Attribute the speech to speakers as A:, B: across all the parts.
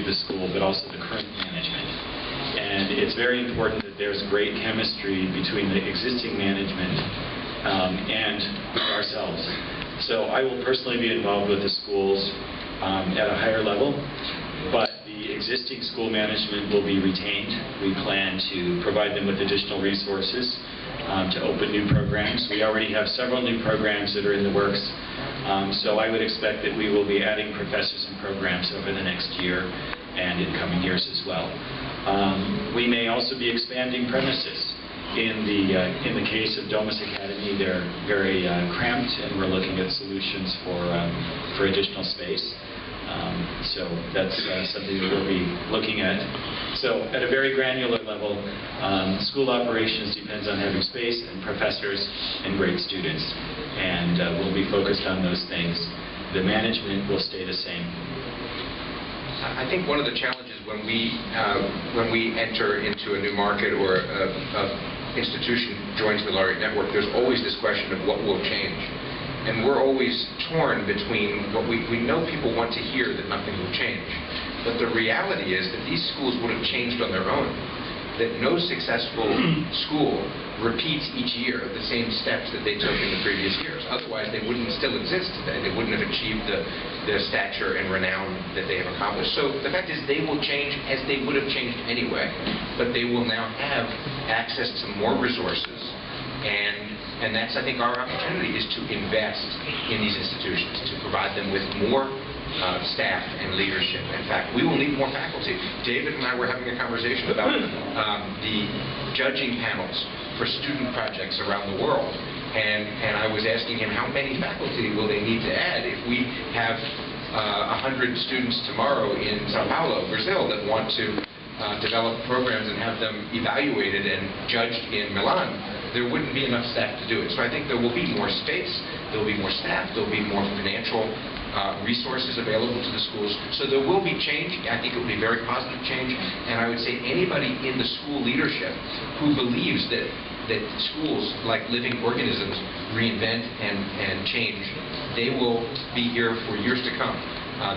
A: of the school, but also the current management. And it's very important that there's great chemistry between the existing management and ourselves. So I will personally be involved with the schools at a higher level, but the existing school management will be retained. We plan to provide them with additional resources to open new programs. We already have several new programs that are in the works, so I would expect that we will be adding professors and programs over the next year and in coming years as well. We may also be expanding premises. In the case of Domus Academy, they're very cramped, and we're looking at solutions for additional space. So that's something that we'll be looking at. So at a very granular level, school operations depends on having space and professors and great students, and we'll be focused on those things. The management will stay the same.
B: I think one of the challenges when we enter into a new market or a institution joins the Laureate network, there's always this question of what will change. And we're always torn between what we know people want to hear, that nothing will change. But the reality is that these schools would have changed on their own. That no successful school repeats each year the same steps that they took in the previous years. Otherwise, they wouldn't still exist today. They wouldn't have achieved the stature and renown that they have accomplished. So the fact is they will change as they would have changed anyway, but they will now have access to more resources, and that's, I think, our opportunity is to invest in these institutions, to provide them with more staff and leadership. In fact, we will need more faculty. David and I were having a conversation about the judging panels for student projects around the world, and I was asking him how many faculty will they need to add if we have 100 students tomorrow in Sao Paulo, Brazil, that want to develop programs and have them evaluated and judged in Milan. There wouldn't be enough staff to do it. So I think there will be more space, there will be more staff, there will be more financial resources available to the schools. So there will be change. I think it will be very positive change. And I would say anybody in the school leadership who believes that schools, like living organisms, reinvent and change, they will be here for years to come.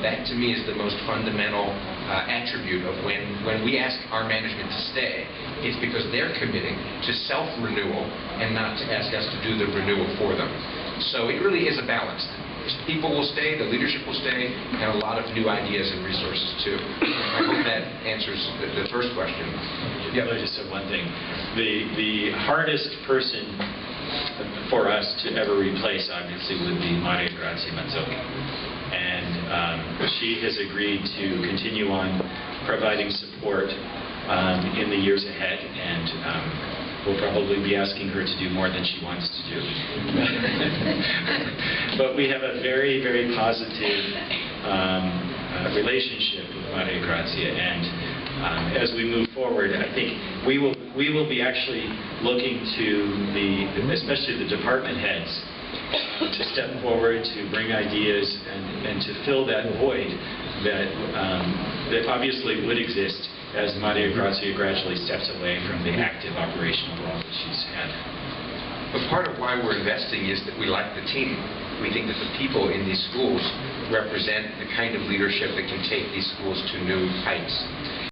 B: That, to me, is the most fundamental attribute of when we ask our management to stay. It's because they're committing to self-renewal and not to ask us to do the renewal for them. So it really is a balance. People will stay, the leadership will stay, and a lot of new ideas and resources, too. I hope that answers the first question.
A: Yeah, I just said one thing. The hardest person for us to ever replace, obviously, would be Grazia Mazzocchi. And she has agreed to continue on providing support in the years ahead, and we'll probably be asking her to do more than she wants to do. But we have a very, very positive relationship with Grazia, and as we move forward, I think we will be actually looking to especially the department heads, to step forward, to bring ideas, and to fill that void that obviously would exist as Grazia gradually steps away from the active operational role that she's had.
B: But part of why we're investing is that we like the team. We think that the people in these schools represent the kind of leadership that can take these schools to new heights.